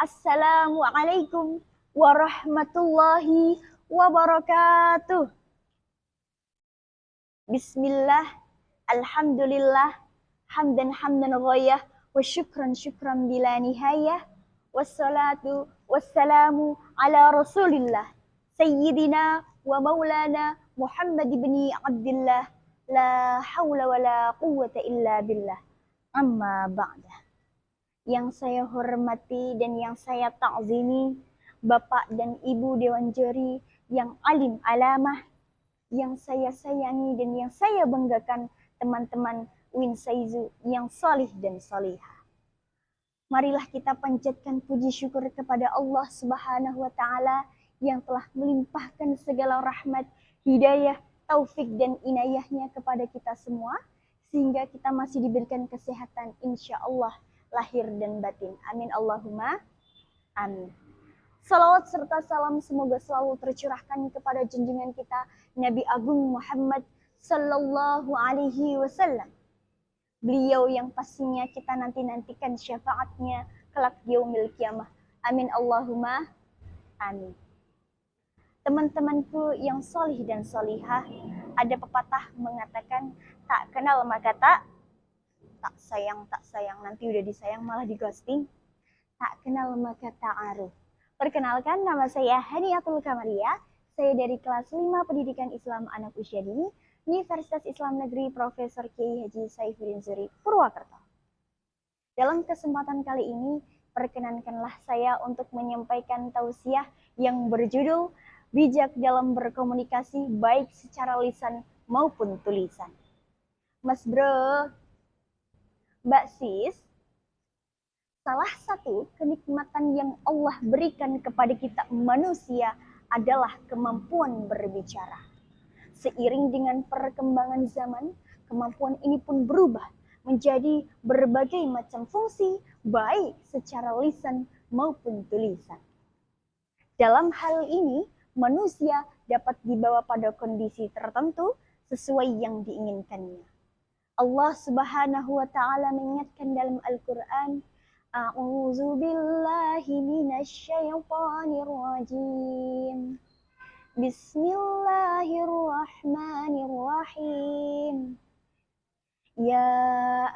Assalamualaikum warahmatullahi wabarakatuh. Bismillah, alhamdulillah, hamdan hamdan ghayah, wa syukran syukran bila nihayah, wassalatu wassalamu ala rasulillah, sayyidina wa maulana Muhammad ibn Abdullah, la hawla wa la quwwata illa billah, amma ba'dah. Yang saya hormati dan yang saya ta'zimi, Bapak dan Ibu Dewan Juri yang alim alamah, yang saya sayangi dan yang saya banggakan, teman-teman Win Saizu yang salih dan salihah. Marilah kita panjatkan puji syukur kepada Allah Subhanahu wa Ta'ala yang telah melimpahkan segala rahmat, hidayah, taufik dan inayahnya kepada kita semua, sehingga kita masih diberikan kesehatan insya Allah lahir dan batin. Amin Allahumma amin. Salawat serta salam semoga selalu tercurahkan kepada junjungan kita Nabi Agung Muhammad Sallallahu Alaihi Wasallam. Beliau yang pastinya kita nantikan syafaatnya kelak yaumil kiamah. Amin Allahumma amin. Teman-temanku yang solih dan solihah, ada pepatah mengatakan tak kenal maka tak sayang, nanti udah disayang malah di ghosting. Tak kenal maka ta'aruf. Perkenalkan, nama saya Haniatul Kamaria. Saya dari kelas 5 Pendidikan Islam Anak Usia Dini, Universitas Islam Negeri Profesor Kiai Haji Saifuddin Zuri, Purwakarta. Dalam kesempatan kali ini, perkenankanlah saya untuk menyampaikan tausiah yang berjudul bijak dalam berkomunikasi baik secara lisan maupun tulisan. Mas bro, Mbak sis, salah satu kenikmatan yang Allah berikan kepada kita manusia adalah kemampuan berbicara. Seiring dengan perkembangan zaman, kemampuan ini pun berubah menjadi berbagai macam fungsi, baik secara lisan maupun tulisan. Dalam hal ini, manusia dapat dibawa pada kondisi tertentu sesuai yang diinginkannya. Allah Subhanahu wa Ta'ala mengingatkan dalam Al-Quran, A'udzu billahi minasyaitonir rajim. Bismillahirrahmanirrahim. Ya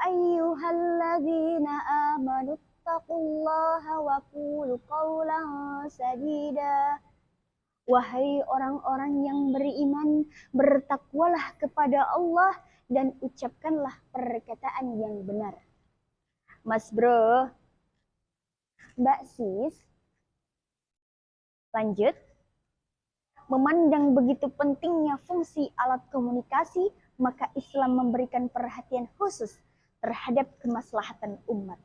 ayyuhalladzina amanu taqullaha wa qulu qawlan sadida. Wahai orang-orang yang beriman, bertakwalah kepada Allah dan ucapkanlah perkataan yang benar. Mas bro, Mbak sis, lanjut. Memandang begitu pentingnya fungsi alat komunikasi, maka Islam memberikan perhatian khusus terhadap kemaslahatan umat.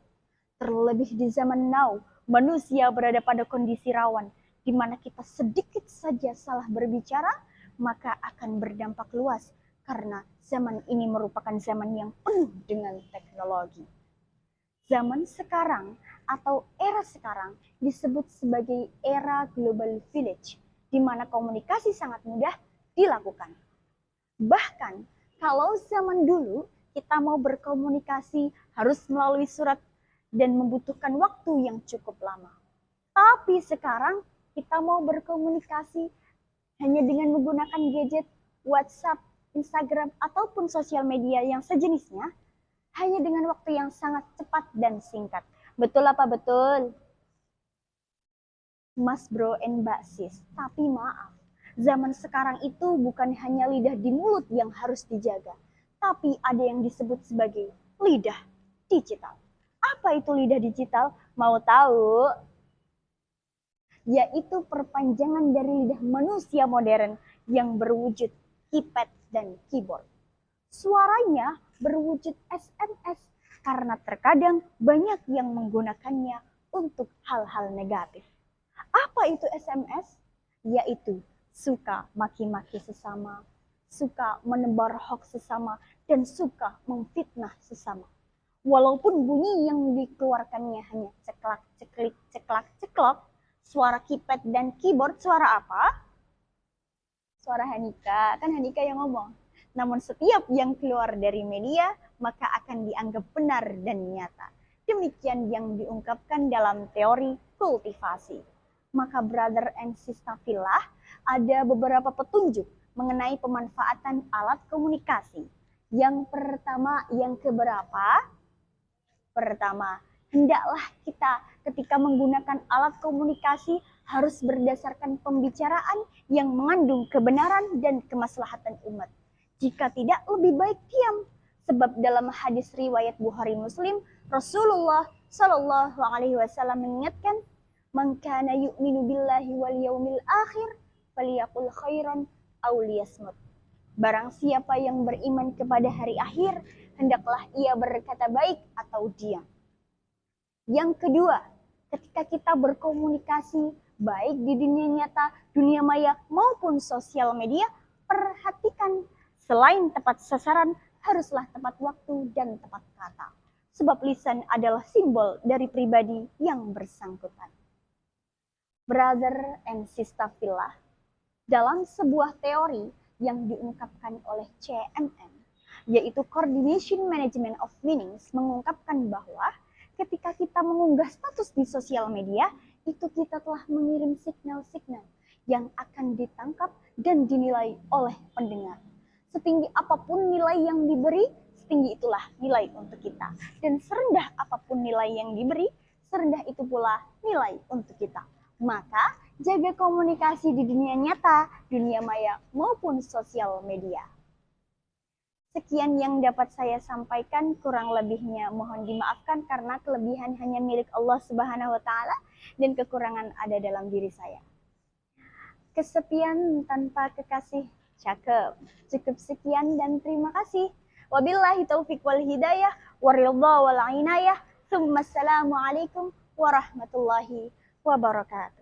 Terlebih di zaman now, manusia berada pada kondisi rawan, di mana kita sedikit saja salah berbicara, maka akan berdampak luas, karena zaman ini merupakan zaman yang penuh dengan teknologi. Zaman sekarang atau era sekarang disebut sebagai era global village, di mana komunikasi sangat mudah dilakukan. Bahkan kalau zaman dulu kita mau berkomunikasi harus melalui surat dan membutuhkan waktu yang cukup lama. Tapi sekarang kita mau berkomunikasi hanya dengan menggunakan gadget, WhatsApp, Instagram, ataupun sosial media yang sejenisnya, hanya dengan waktu yang sangat cepat dan singkat. Betul apa betul? Mas bro and mbak sis, tapi maaf, zaman sekarang itu bukan hanya lidah di mulut yang harus dijaga, tapi ada yang disebut sebagai lidah digital. Apa itu lidah digital? Mau tahu? Yaitu perpanjangan dari lidah manusia modern yang berwujud keypad dan keyboard. Suaranya berwujud SMS karena terkadang banyak yang menggunakannya untuk hal-hal negatif. Apa itu SMS? Yaitu suka maki-maki sesama, suka menebar hoax sesama, dan suka memfitnah sesama. Walaupun bunyi yang dikeluarkannya hanya ceklak, ceklik, ceklak, ceklok, suara keypad dan keyboard, suara apa? Suara Hanika, kan Hanika yang ngomong. Namun setiap yang keluar dari media, maka akan dianggap benar dan nyata. Demikian yang diungkapkan dalam teori kultivasi. Maka brother and sister fillah, ada beberapa petunjuk mengenai pemanfaatan alat komunikasi. Yang pertama, yang keberapa? Pertama, hendaklah kita ketika menggunakan alat komunikasi harus berdasarkan pembicaraan yang mengandung kebenaran dan kemaslahatan umat. Jika tidak, lebih baik diam. Sebab dalam hadis riwayat Bukhari Muslim, Rasulullah Shallallahu Alaihi Wasallam mengingatkan, "Man kana yu'minu billahi wal yaumil akhir, falyaqul khairan aw liyasmut." Barang siapa yang beriman kepada hari akhir, hendaklah ia berkata baik atau diam. Yang kedua, ketika kita berkomunikasi baik di dunia nyata, dunia maya maupun sosial media, perhatikan selain tepat sasaran, haruslah tepat waktu dan tepat kata. Sebab lisan adalah simbol dari pribadi yang bersangkutan. Brother and sister fillah, dalam sebuah teori yang diungkapkan oleh CMM, yaitu Coordination Management of Meanings, mengungkapkan bahwa ketika kita mengunggah status di sosial media, itu kita telah mengirim signal-signal yang akan ditangkap dan dinilai oleh pendengar. Setinggi apapun nilai yang diberi, setinggi itulah nilai untuk kita. Dan serendah apapun nilai yang diberi, serendah itu pula nilai untuk kita. Maka, jaga komunikasi di dunia nyata, dunia maya, maupun sosial media. Sekian yang dapat saya sampaikan, kurang lebihnya mohon dimaafkan karena kelebihan hanya milik Allah Subhanahu wa Ta'ala dan kekurangan ada dalam diri saya. Kesepian tanpa kekasih, cakep. Cukup sekian dan terima kasih. Wabillahi taufiq wal hidayah, waridha wal inayah. Assalamualaikum warahmatullahi wabarakatuh.